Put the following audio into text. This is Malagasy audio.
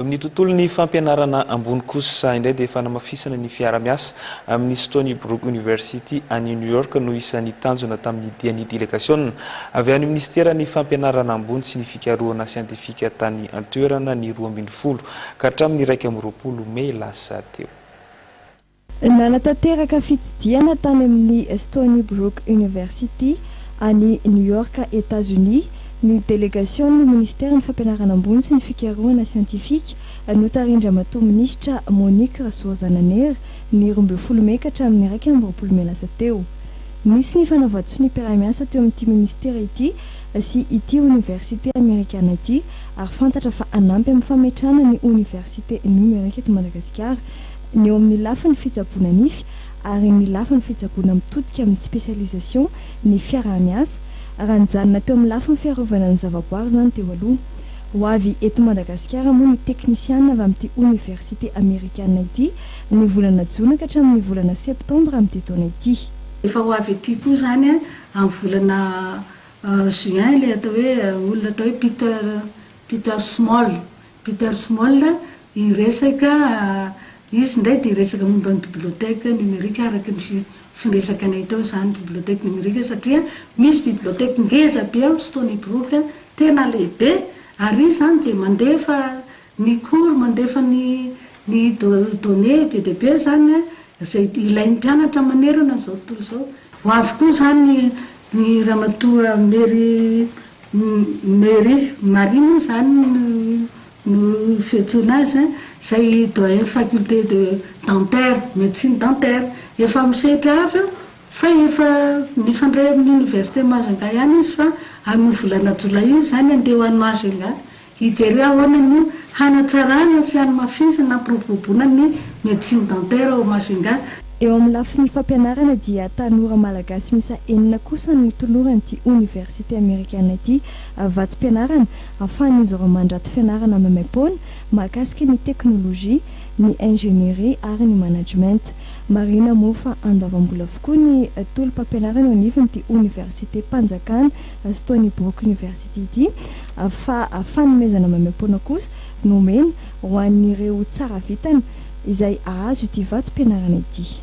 Amin'ny tontolon'ny fampianarana ambony kosa indray dia fanamafisana ny fiara-miasa amin'ny Stony Brook University any New York no isan'ny tanjona tamin'ny dian'ny délégation avy any ministeran'ny fampianarana ambony sy ny fikarohana siantifika tany an-toerana ny 12 ka hatramin'ny 1 Mey lasa teo. Nanatanteraka fitsidiana tany amin'ny Stony Brook University any New York, États-Unis ny délégation ny ministère ny fampianarana ambony sy ny fikarohana siantifika notarindra matoa ministra Monique Rasoa-Zananer ny 12 Mey ka hatramin'ny 1 Mey lasa teo. Nisy ny fanavaotso ny mpiara-miasa teo amin'ity ministère ity sy ity université amérikana ity ary fantatra fa anampy amin'ny fametrahana ny université numérique eto Madagasikara ny eo amin'ny lafiny fitsaboana nify ary ny lafiny fitsaboana mitodika amin'ny spécialisation ny fiara-miasa raha nijanona teo amin'ny lafiny fiarovana ny zavaboary zany teo aloha. Ho avy eto Madagasikara moa ny teknisiana avy amin'ity université amérikana ity ny volana Jona ka hatramin'ny volana Septembre amin'ity taona ity. Efa ho avy ety koa zany amin'ny volana Juin le atao hoe olona atao hoe Peter Small iresaka izy ndray dia resaka momba ny bibliotèque numérique araky ny firesakanay tao zany bibliotèque numérique satria misy bibliotèque ngeza be amin'ny Stony Brook tena lehibe ary zany dia mandefa ny cours mandefa ny données be dia be zany izay ilain'ny mpianatra manerana zao tontolo zao. Ho avy koa zany ny ramatoa Mary Marie zany no fiantsoana azy izay doyen faculté de dentaire médecine dentaire efa misehatra avy fa efa mifandray amin'ny université Majunga ihany izy fa amin'ny volana Jolay io zany andeha ho any Majunga hijery ahoana no hanatsarana sy hanamafisana proboboana ny médecine dentaire ao Majunga. Eo amin'ny lafiny fampianarana dia tanora malagasy misa 9 kosa no toloran'ity université amérikana ity vatsim-pianarana ahafahan'izy ireo mandrato fianarana maimaim-poana mahakasika ny teknôlôjia, ny ingénierie ary ny management. Marina moa fa andavam-bola avokoa ny tolom-pampianarana eo anivin'ity université mpanjakana Stony Brook University ity fa fanomezana maimaim-poana kosa nomena ho an'ireo tsara vitana izay ahazo ity vatsim-pianarana ity.